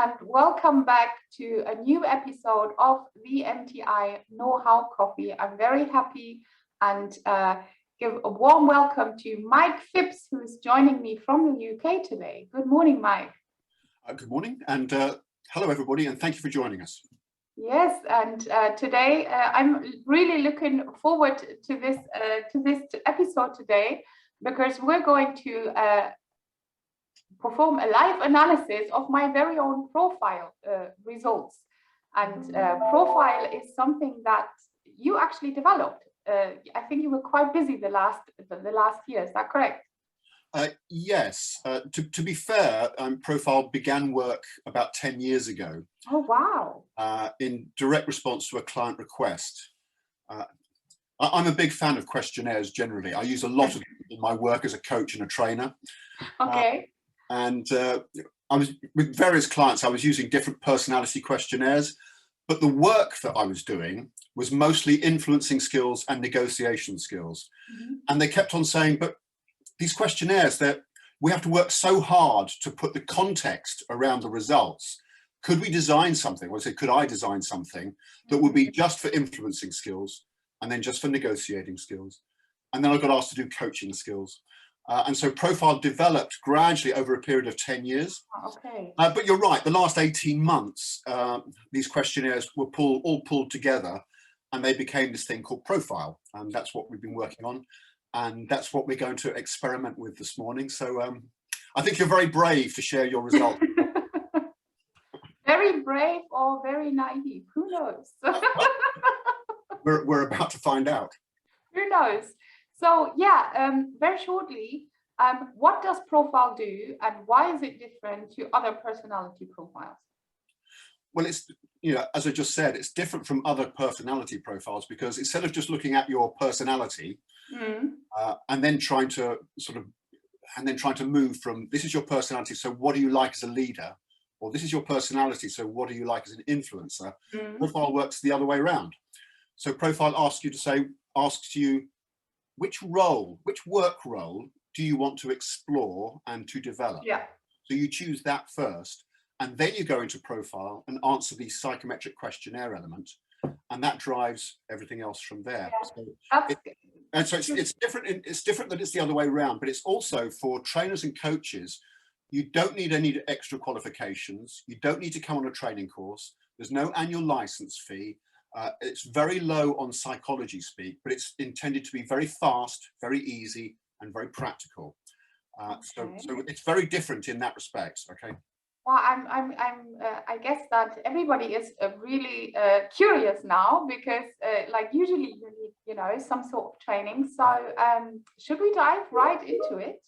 and welcome back to a new episode of the MTI KnowHow Coffee. I'm very happy and give a warm welcome to Mike Phipps, who is joining me from the UK today. Good morning, Mike. Good morning, and hello everybody, and thank you for joining us. Yes, and today I'm really looking forward to this episode today, because we're going to perform a live analysis of my very own profile results. And profile is something that you actually developed. I think you were quite busy the last year. Is that correct? Yes. To be fair, Profile began work about 10 years ago. Oh, wow. In direct response to a client request. I'm a big fan of questionnaires generally. I use a lot of them in my work as a coach and a trainer. Okay. And I was with various clients, I was using different personality questionnaires, but the work that I was doing was mostly influencing skills and negotiation skills. Mm-hmm. And they kept on saying, but these questionnaires, that we have to work so hard to put the context around the results. Could we design something, or say, could I design something that would be just for influencing skills and then just for negotiating skills? And then I got asked to do coaching skills. And so Profile developed gradually over a period of 10 years. Okay. But you're right, the last 18 months, these questionnaires were all pulled together, and they became this thing called Profile. And that's what we've been working on. And that's what we're going to experiment with this morning. So I think you're very brave to share your results. Very brave or very naive, who knows? We're about to find out. Who knows? So yeah, very shortly, what does Profile do, and why is it different to other personality profiles? Well, it's, as I just said, it's different from other personality profiles, because instead of just looking at your personality and then trying to move from, this is your personality, so what do you like as a leader? Or this is your personality, so what do you like as an influencer? Profile works the other way around. So Profile asks you, which work role do you want to explore and to develop? Yeah. So you choose that first, and then you go into Profile and answer the psychometric questionnaire element, and that drives everything else from there. Yeah. So it's different. It's different that it's the other way around, but it's also for trainers and coaches. You don't need any extra qualifications. You don't need to come on a training course. There's no annual license fee. It's very low on psychology speak, but it's intended to be very fast, very easy, and very practical. So it's very different in that respect. Okay. Well, I guess that everybody is really curious now, because like usually you need some sort of training. So should we dive right into it?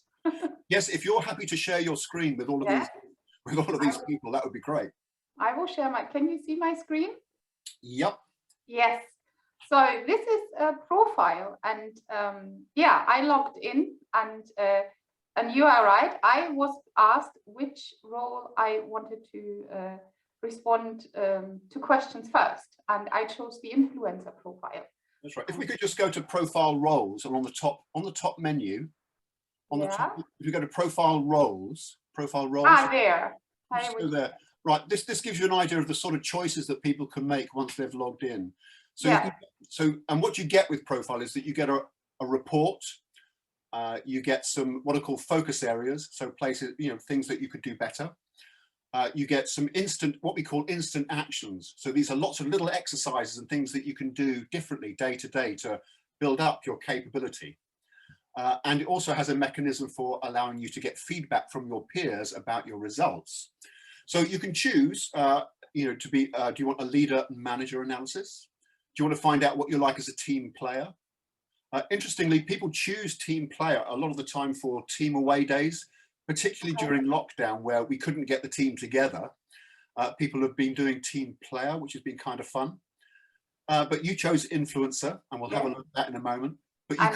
Yes, if you're happy to share your screen with all of these people, that would be great. I will share my. Can you see my screen? Yep. Yes. So this is a profile, and yeah, I logged in, and you are right. I was asked which role I wanted to respond to questions first, and I chose the influencer profile. That's right. If we could just go to profile roles, and on the top menu, on the top, if you go to profile roles. There. Go there. Right. This gives you an idea of the sort of choices that people can make once they've logged in. So and what you get with Profile is that you get a report. You get some what are called focus areas, so places, things that you could do better. You get some what we call instant actions. So these are lots of little exercises and things that you can do differently day to day to build up your capability. And it also has a mechanism for allowing you to get feedback from your peers about your results. So you can choose, do you want a leader and manager analysis? Do you want to find out what you're like as a team player? Interestingly, people choose team player a lot of the time for team away days, particularly during lockdown, where we couldn't get the team together. People have been doing team player, which has been kind of fun. But you chose influencer, and we'll have a look at that in a moment. But you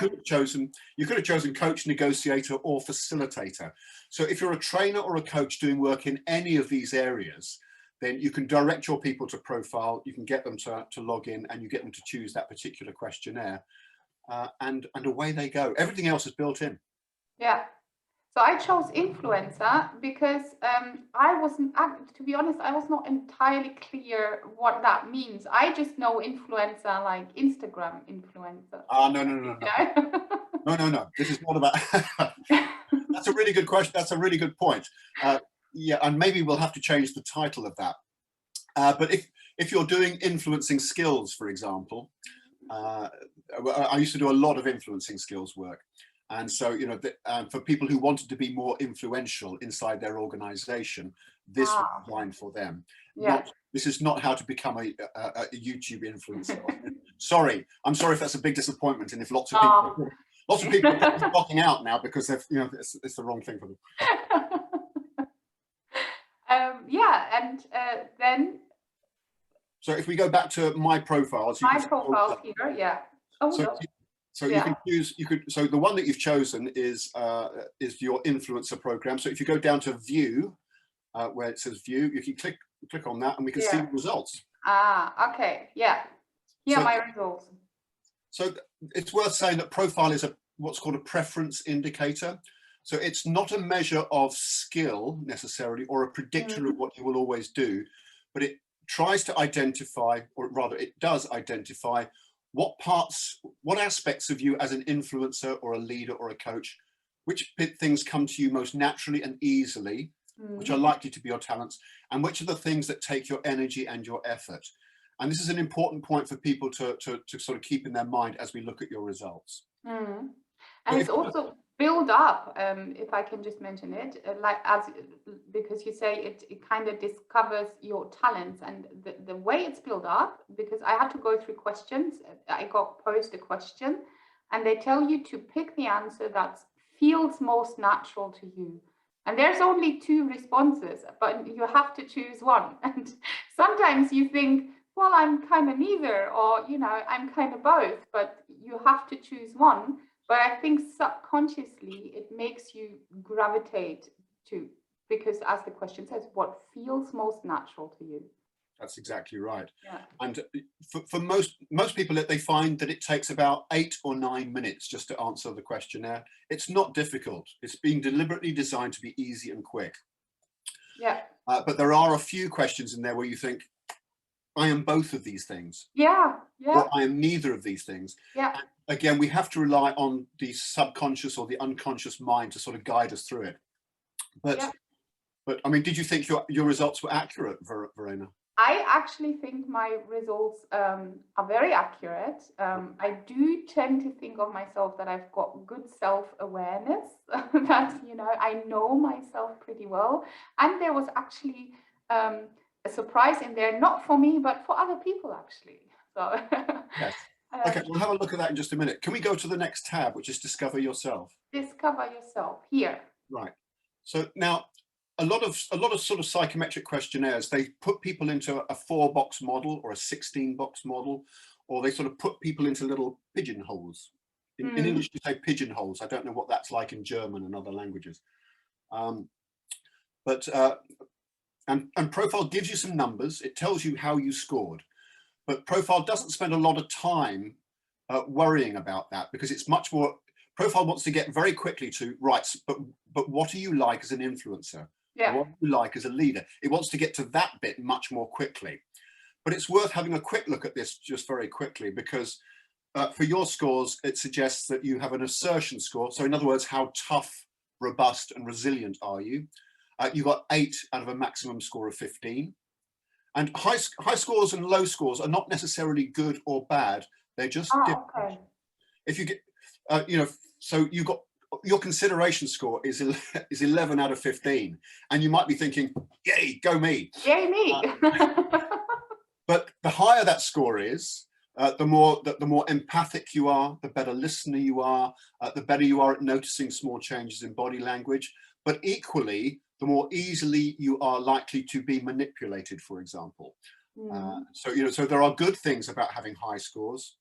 could have chosen coach, negotiator, or facilitator. So if you're a trainer or a coach doing work in any of these areas, then you can direct your people to Profile. You can get them to log in, and you get them to choose that particular questionnaire. And away they go. Everything else is built in. Yeah. So I chose influencer because I wasn't, to be honest, I was not entirely clear what that means. I just know influencer like Instagram influencer. No. This is not about. That's a really good question. That's a really good point. Yeah, and maybe we'll have to change the title of that. But if you're doing influencing skills, for example, I used to do a lot of influencing skills work. And so, you know, for people who wanted to be more influential inside their organization, this was designed for them. Yeah. This is not how to become a YouTube influencer. Sorry, I'm sorry if that's a big disappointment, and if lots of people are blocking out now because they've, you know, it's the wrong thing for them. Yeah, and then. So if we go back to my profiles, my profile here, yeah. So you can choose. So the one that you've chosen is your influencer program. So if you go down to View, where it says View, you can click on that, and we can see the results. Okay. Yeah. Here are my results. So it's worth saying that Profile is what's called a preference indicator. So it's not a measure of skill necessarily, or a predictor of what you will always do, but it tries to identify, or rather it does identify, what aspects of you as an influencer or a leader or a coach, which things come to you most naturally and easily, which are likely to be your talents, and which are the things that take your energy and your effort. And this is an important point for people to sort of keep in their mind as we look at your results. And it's also build up, if I can just mention it, because you say it kind of discovers your talents, and the way it's built up, because I had to go through questions. I got posed a question, and they tell you to pick the answer that feels most natural to you. And there's only 2 responses, but you have to choose one. And sometimes you think, well, I'm kind of neither, or, you know, I'm kind of both, but you have to choose one. But I think subconsciously it makes you gravitate to, because as the question says, what feels most natural to you. That's exactly right. Yeah. And for most people, they find that it takes about 8 or 9 minutes just to answer the questionnaire. It's not difficult. It's been deliberately designed to be easy and quick. Yeah. But there are a few questions in there where you think, I am both of these things. Yeah. Yeah. Or I am neither of these things. Yeah. And again, we have to rely on the subconscious or the unconscious mind to sort of guide us through it. But I mean, did you think your results were accurate, Verena? I actually think my results are very accurate. I do tend to think of myself that I've got good self-awareness, that, you know, I know myself pretty well. And there was actually a surprise in there, not for me, but for other people, actually. So, yes. Okay, we'll have a look at that in just a minute. Can we go to the next tab, which is Discover Yourself? Discover Yourself, here. Right. So now, a lot of sort of psychometric questionnaires, they put people into a 4-box model or a 16-box model, or they sort of put people into little pigeonholes. In English, you say pigeonholes. I don't know what that's like in German and other languages. And Profile gives you some numbers. It tells you how you scored. But Profile doesn't spend a lot of time worrying about that, because it's much more, Profile wants to get very quickly to, right, but what are you like as an influencer? Yeah. What are you like as a leader? It wants to get to that bit much more quickly. But it's worth having a quick look at this just very quickly, because for your scores, it suggests that you have an assertion score. So in other words, how tough, robust and resilient are you? You got 8 out of a maximum score of 15. And high scores and low scores are not necessarily good or bad. They're just different. Okay. If you get, you know, so you got, your consideration score is 11 out of 15. And you might be thinking, yay, go me. Yay, me. But the higher that score is, the more empathic you are, the better listener you are, the better you are at noticing small changes in body language. But equally, the more easily you are likely to be manipulated, for example. So, you know, so there are good things about having high scores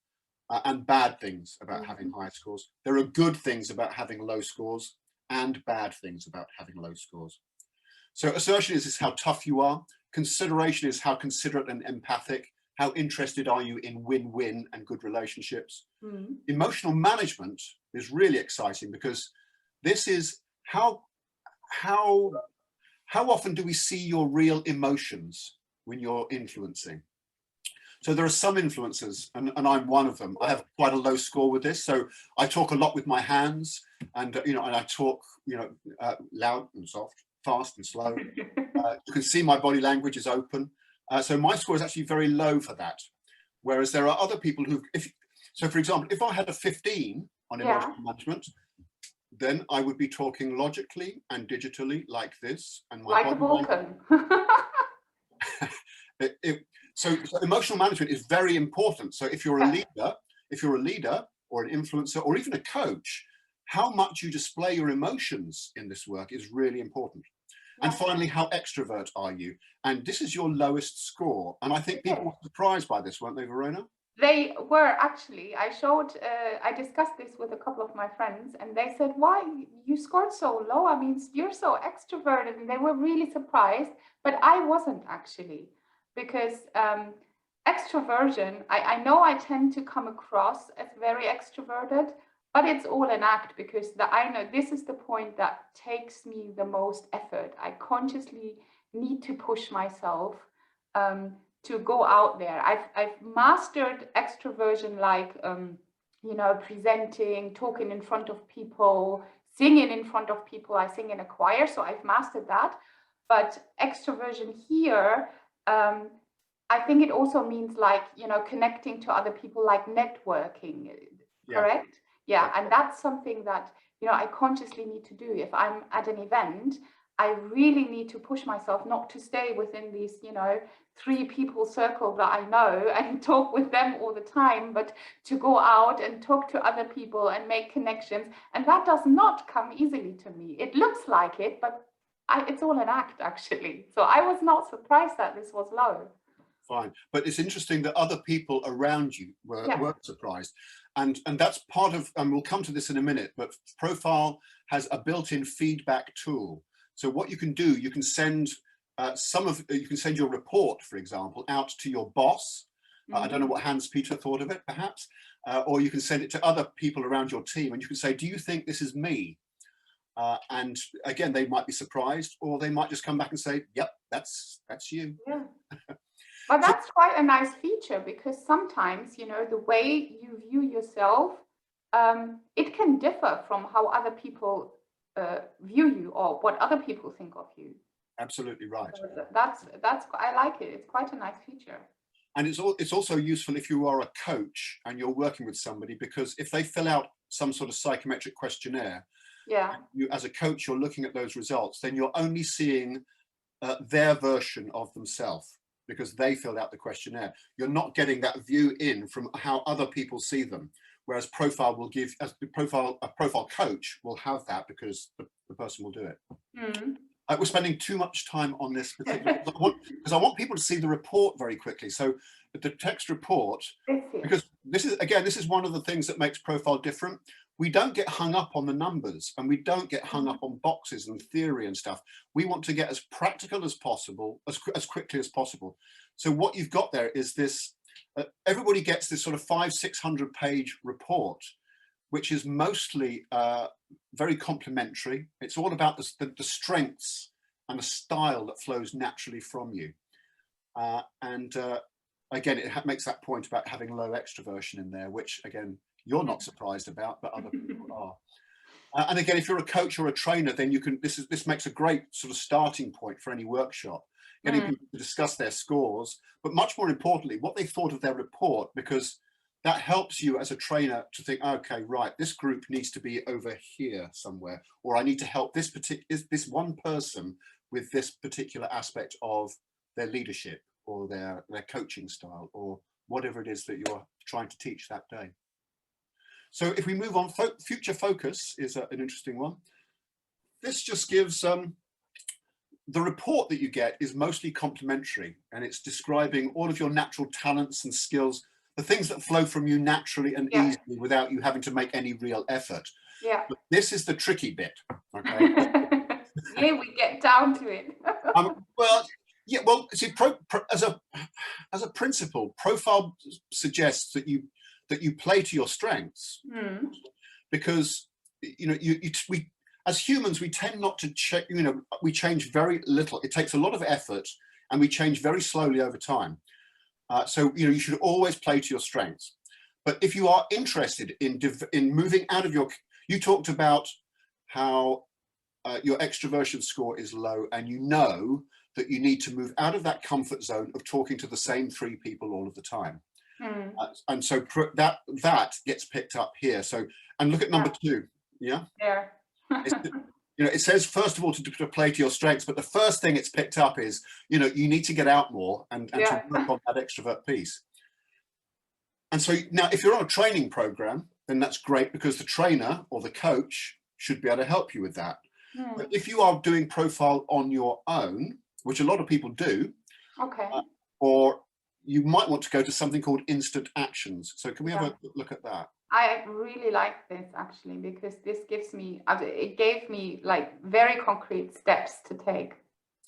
and bad things about having high scores. There are good things about having low scores and bad things about having low scores. So assertion is how tough you are. Consideration is how considerate and empathic. How interested are you in win-win and good relationships? Emotional management is really exciting, because this is how often do we see your real emotions when you're influencing? So there are some influencers, and I'm one of them. I have quite a low score with this. So I talk a lot with my hands, and and I talk, loud and soft, fast and slow. You can see my body language is open. So my score is actually very low for that. Whereas there are other people who, so for example, if I had a 15 on emotional management, then I would be talking logically and digitally like this, and my like a Vulcan. So emotional management is very important. So if you're a leader or an influencer or even a coach, how much you display your emotions in this work is really important. And finally, how extrovert are you? And this is your lowest score. And I think people were surprised by this, weren't they, Verona? They were actually. I discussed this with a couple of my friends, and they said, why you scored so low? I mean, you're so extroverted, and they were really surprised, but I wasn't actually, because extroversion, I know I tend to come across as very extroverted, but it's all an act, because I know this is the point that takes me the most effort. I consciously need to push myself to go out there. I've mastered extroversion, like presenting, talking in front of people, singing in front of people. I sing in a choir, so I've mastered that. But extroversion here, I think it also means like, connecting to other people, like networking, correct? Yeah, and that's something that, I consciously need to do. If I'm at an event, I really need to push myself not to stay within these, 3 people circle that I know and talk with them all the time, but to go out and talk to other people and make connections. And that does not come easily to me. It looks like it, but it's all an act, actually. So I was not surprised that this was low. Fine. But it's interesting that other people around you were surprised. And that's part of, and we'll come to this in a minute, but Profile has a built-in feedback tool. So what you can do, you can send you can send your report, for example, out to your boss. I don't know what Hans Peter thought of it, perhaps, or you can send it to other people around your team, and you can say, do you think this is me? And again, they might be surprised, or they might just come back and say, yep, that's you. Yeah. But that's quite a nice feature, because sometimes, the way you view yourself, it can differ from how other people view you, or what other people think of you. Absolutely right. So that's I like it. It's quite a nice feature. And it's also useful if you are a coach and you're working with somebody, because if they fill out some sort of psychometric questionnaire, you as a coach, you're looking at those results, then you're only seeing their version of themselves, because they filled out the questionnaire. You're not getting that view in from how other people see them. Whereas Profile will give, a profile coach will have that, because the person will do it. We're spending too much time on this particular, because I want people to see the report very quickly. So the text report, because this is one of the things that makes Profile different. We don't get hung up on the numbers, and we don't get hung up on boxes and theory and stuff. We want to get as practical as possible, as quickly as possible. So what you've got there is this, everybody gets this sort of 500-600 page report, which is mostly very complimentary. It's all about the strengths and the style that flows naturally from you. Again, it makes that point about having low extroversion in there, which again, you're not surprised about, but other people are. And again, if you're a coach or a trainer, then you can, this makes a great sort of starting point for any workshop, getting people to discuss their scores, but much more importantly, what they thought of their report, because that helps you as a trainer to think, okay, right, this group needs to be over here somewhere, or I need to help this one person with this particular aspect of their leadership or their coaching style, or whatever it is that you're trying to teach that day. So if we move on, future focus is an interesting one. This just gives, the report that you get is mostly complimentary, and it's describing all of your natural talents and skills, the things that flow from you naturally and easily without you having to make any real effort. Yeah. But this is the tricky bit, okay? Here we get down to it. Well, see, as a principle, Profile suggests that you play to your strengths, because as humans, we tend not to check, we change very little. It takes a lot of effort and we change very slowly over time. So, you should always play to your strengths. But if you are interested in moving out of you talked about how your extroversion score is low, and you know that you need to move out of that comfort zone of talking to the same 3 people all of the time. And so that gets picked up here. So, and look at number 2. Yeah. Yeah. It says, first of all, to play to your strengths, but the first thing it's picked up is, you need to get out more and to work on that extrovert piece. And so now, if you're on a training program, then that's great, because the trainer or the coach should be able to help you with that. But if you are doing Profile on your own, which a lot of people do, or you might want to go to something called instant actions. So can we have a look at that? I really like this, actually, because this it gave me like very concrete steps to take.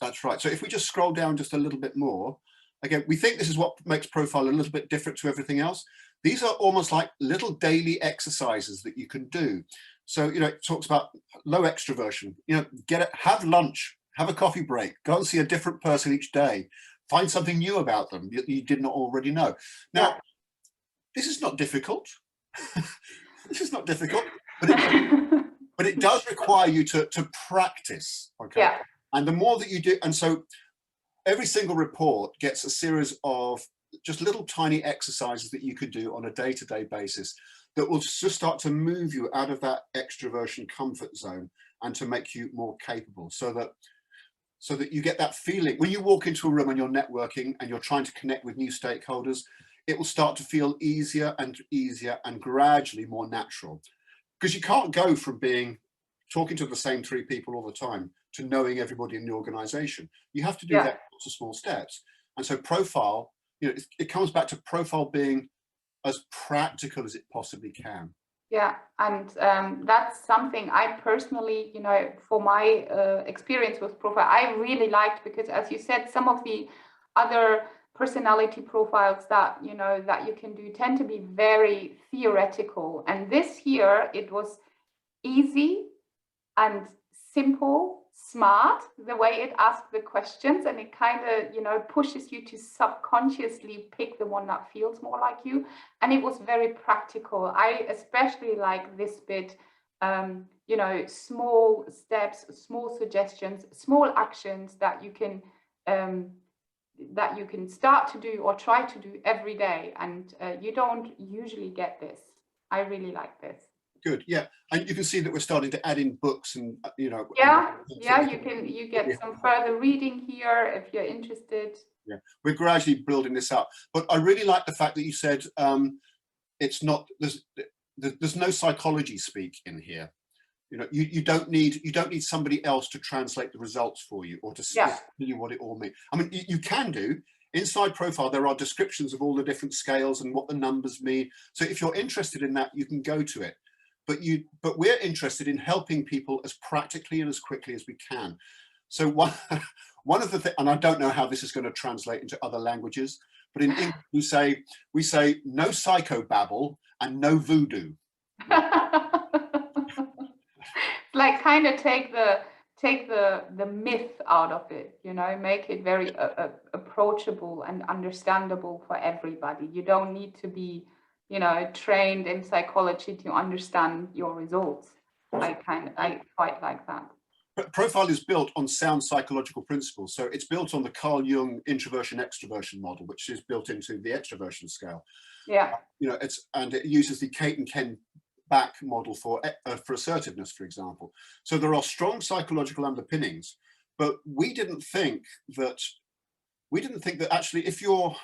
That's right. So if we just scroll down just a little bit more, again, we think this is what makes Profile a little bit different to everything else. These are almost like little daily exercises that you can do. So, it talks about low extroversion, have lunch, have a coffee break, go and see a different person each day, find something new about them you did not already know. Now, this is not difficult. This is not difficult, but it does require you to practice. Okay. Yeah. And the more that you do, and so every single report gets a series of just little tiny exercises that you could do on a day-to-day basis that will just start to move you out of that extroversion comfort zone and to make you more capable, so that you get that feeling when you walk into a room and you're networking and you're trying to connect with new stakeholders. It will start to feel easier and gradually more natural, because you can't go from talking to the same 3 people all the time to knowing everybody in the organization. You have to do that in lots of small steps. And so Profile, it comes back to Profile being as practical as it possibly can. Yeah, and that's something I personally, for my experience with Profile, I really liked, because as you said, some of the other personality profiles that that you can do tend to be very theoretical, and this here, it was easy and simple, smart, the way it asked the questions, and it kind of pushes you to subconsciously pick the one that feels more like you, and it was very practical. I especially like this bit, small steps, small suggestions, small actions that you can start to do or try to do every day, and you don't usually get this. I really like this. Good, yeah, and you can see that we're starting to add in books, and you get some further reading here if you're interested. Yeah, we're gradually building this up, but I really like the fact that you said it's not, there's no psychology speak in here. You don't need somebody else to translate the results for you or to tell you what it all means. I mean, you can do. Inside Profile, there are descriptions of all the different scales and what the numbers mean. So if you're interested in that, you can go to it. But we're interested in helping people as practically and as quickly as we can. So one of the things, and I don't know how this is going to translate into other languages, but in English we say no psychobabble and no voodoo. Like kind of take the myth out of it, make it very approachable and understandable for everybody. You don't need to be trained in psychology to understand your results. I quite like that. Profile is built on sound psychological principles. So it's built on the Carl Jung introversion extroversion model, which is built into the extroversion scale. Yeah. It uses the Kate and Ken back model for assertiveness, for example. So there are strong psychological underpinnings, but we didn't think that actually if you're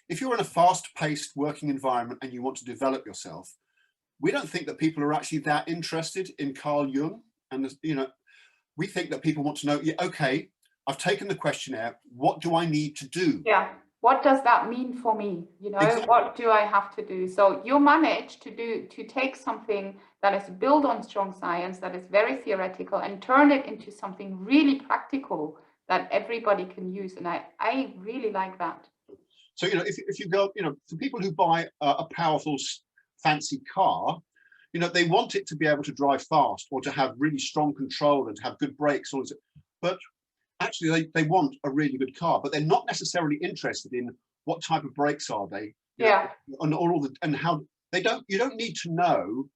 in a fast-paced working environment and you want to develop yourself, we don't think that people are actually that interested in Carl Jung. And we think that people want to know, okay, I've taken the questionnaire, what do I need to do? Yeah. What does that mean for me? Exactly. What do I have to do? So you manage to take something that is built on strong science, that is very theoretical, and turn it into something really practical that everybody can use. And I really like that. So, if you go, for people who buy a powerful, fancy car, you know, they want it to be able to drive fast or to have really strong control and to have good brakes, but actually they want a really good car, but they're not necessarily interested in what type of brakes are they, and how you don't need to know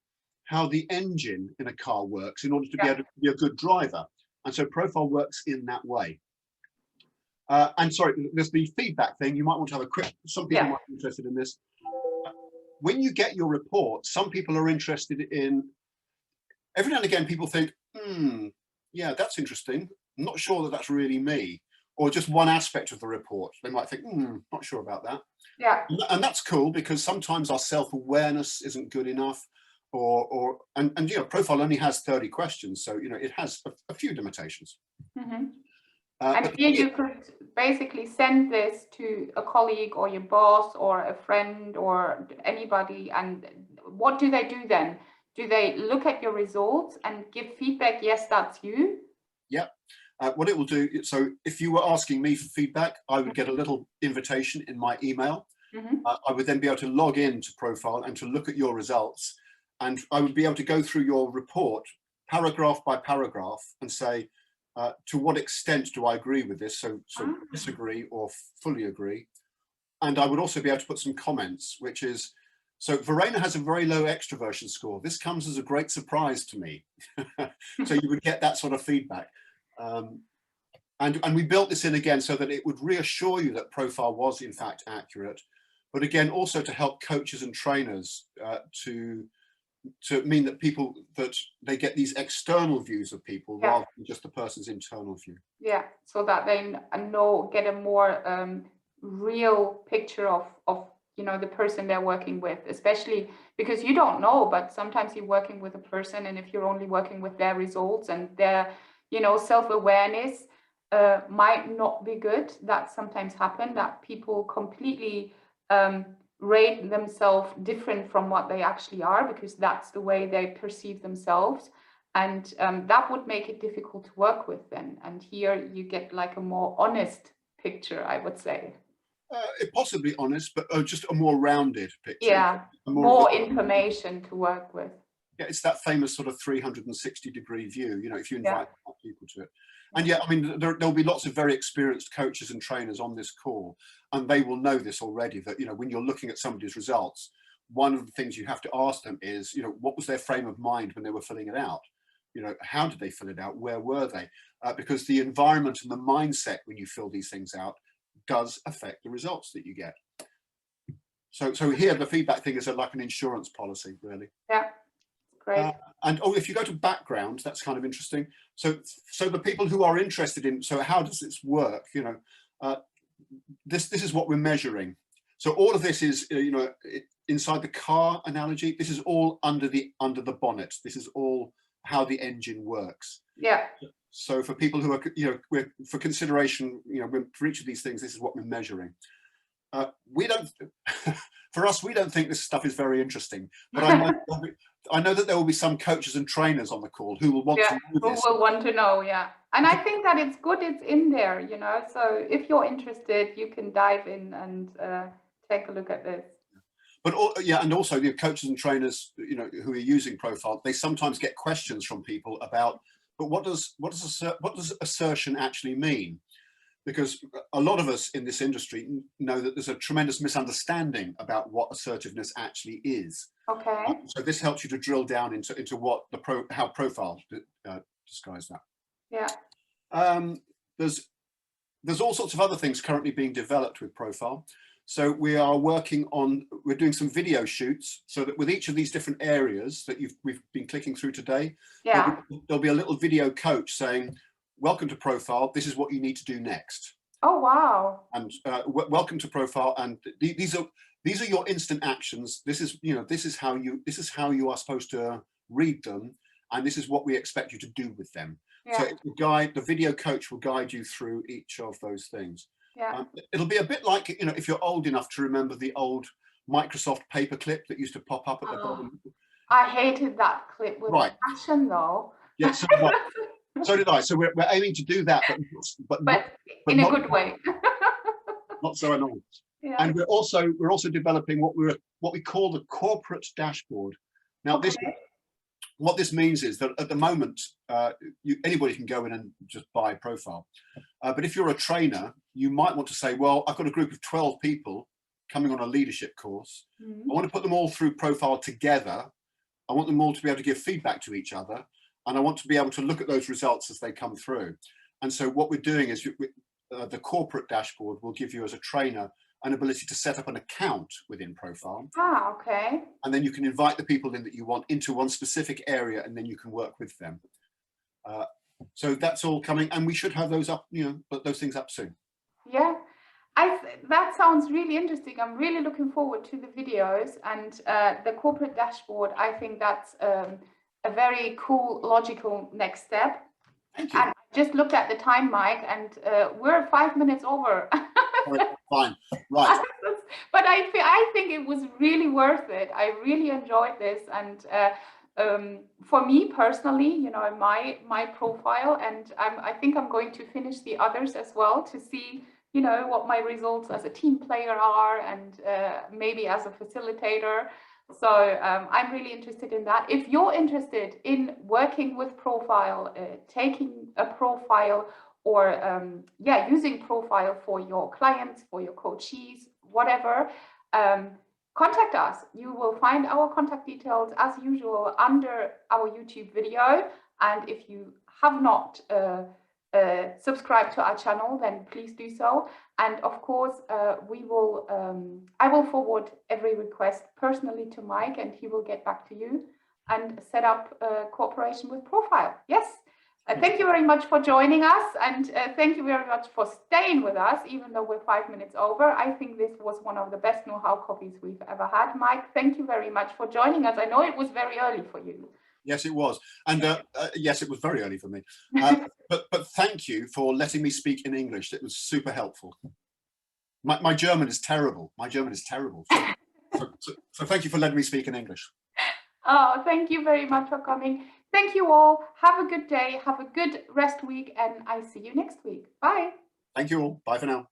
how the engine in a car works in order to be able to be a good driver. And so Profile works in that way. And sorry, there's the feedback thing. You might want to have a quick, some people might be interested in this. When you get your report, some people are interested in, every now and again, people think, yeah, that's interesting. I'm not sure that that's really me, or just one aspect of the report. They might think, not sure about that. Yeah. And that's cool, because sometimes our self-awareness isn't good enough, and you know, Profile only has 30 questions, so you know, it has a few limitations. And here you could basically send this to a colleague or your boss or a friend or anybody, and what do they do then? Do they look at your results and give feedback? Yes, that's you. Yep. What it will do, so if you were asking me for feedback, I would get a little invitation in my email. I would then be able to log into Profile and to look at your results, and I would be able to go through your report paragraph by paragraph and say, to what extent do I agree with this? So disagree or fully agree. And I would also be able to put some comments, which is, so Verena has a very low extroversion score. This comes as a great surprise to me. So you would get that sort of feedback. And we built this in again so that it would reassure you that Profile was in fact accurate, but again, also to help coaches and trainers to mean that that they get these external views of people rather than just the person's internal view. Yeah, so that they get a more real picture of you know, the person they're working with, especially because you don't know, but sometimes you're working with a person, and if you're only working with their results and their, you know, self-awareness might not be good. That sometimes happen, that people completely rate themselves different from what they actually are, because that's the way they perceive themselves, and that would make it difficult to work with then. And here you get like a more honest picture, I would say. Possibly honest, but just a more rounded picture. Yeah, more information to work with. Yeah, it's that famous sort of 360-degree view, you know, if you invite people to it. And yeah, I mean, there'll be lots of very experienced coaches and trainers on this call, and they will know this already, that, you know, when you're looking at somebody's results, one of the things you have to ask them is, you know, what was their frame of mind when they were filling it out? You know, how did they fill it out? Where were they? Because the environment and the mindset when you fill these things out does affect the results that you get. So here the feedback thing is like an insurance policy, really. Yeah. Great. And if you go to background, that's kind of interesting. So the people who are interested in, so how does this work? You know, this is what we're measuring. So all of this is, you know, inside the car analogy. This is all under the bonnet. This is all how the engine works. Yeah. So for people who are, you know, for consideration, you know, for each of these things, this is what we're measuring. We don't, for us, we don't think this stuff is very interesting, but I know that there will be some coaches and trainers on the call who will want to know this. Who will want to know, and I think that it's good it's in there, you know, so if you're interested, you can dive in and take a look at this. But and also the coaches and trainers, you know, who are using Profile, they sometimes get questions from people about, but what does assertion actually mean? Because a lot of us in this industry know that there's a tremendous misunderstanding about what assertiveness actually is. Okay. So this helps you to drill down into what how Profile describes that. Yeah. There's all sorts of other things currently being developed with Profile. So we are we're doing some video shoots, so that with each of these different areas that we've been clicking through today, there'll be a little video coach saying, welcome to Profile, this is what you need to do next. Oh, wow. And welcome to Profile, and these are your instant actions. This is, you know, this is how you are supposed to read them, and this is what we expect you to do with them. Yeah. So the video coach will guide you through each of those things. Yeah. It'll be a bit like, you know, if you're old enough to remember the old Microsoft paperclip that used to pop up at the bottom. I hated that clip with passion, though. Yeah, so did I. So we're aiming to do that, but in a good way. Not so annoying. Yeah. And we're also developing what we call the corporate dashboard. Now, what this means is that at the moment, anybody can go in and just buy a profile. But if you're a trainer, you might want to say, well, I've got a group of 12 people coming on a leadership course. Mm-hmm. I want to put them all through Profile together. I want them all to be able to give feedback to each other. And I want to be able to look at those results as they come through. And so what we're doing is the corporate dashboard will give you as a trainer an ability to set up an account within Profile. Ah, okay. And then you can invite the people in that you want into one specific area, and then you can work with them. So that's all coming, and we should have those up, those things up soon. Yeah, that sounds really interesting. I'm really looking forward to the videos and the corporate dashboard. I think that's a very cool, logical next step. Thank you. And I just looked at the time, Mike, and we're 5 minutes over. Fine, right. But I think it was really worth it. I really enjoyed this, and for me personally, my profile, and I think I'm going to finish the others as well to see, what my results as a team player are, and maybe as a facilitator. So I'm really interested in that. If you're interested in working with Profile, taking a profile, or using Profile for your clients, for your coachees, whatever, contact us. You will find our contact details as usual under our YouTube video. And if you have not subscribed to our channel, then please do so. And of course, I will forward every request personally to Mike, and he will get back to you and set up a cooperation with Profile. Yes. Thank you very much for joining us, and thank you very much for staying with us, even though we're 5 minutes over. I think this was one of the best know-how coffees we've ever had. Mike, thank you very much for joining us. I know it was very early for you. Yes, it was. And yes, it was very early for me. But thank you for letting me speak in English. It was super helpful. My German is terrible. My German is terrible. So thank you for letting me speak in English. Oh, thank you very much for coming. Thank you all. Have a good day. Have a good rest week. And I see you next week. Bye. Thank you all. Bye for now.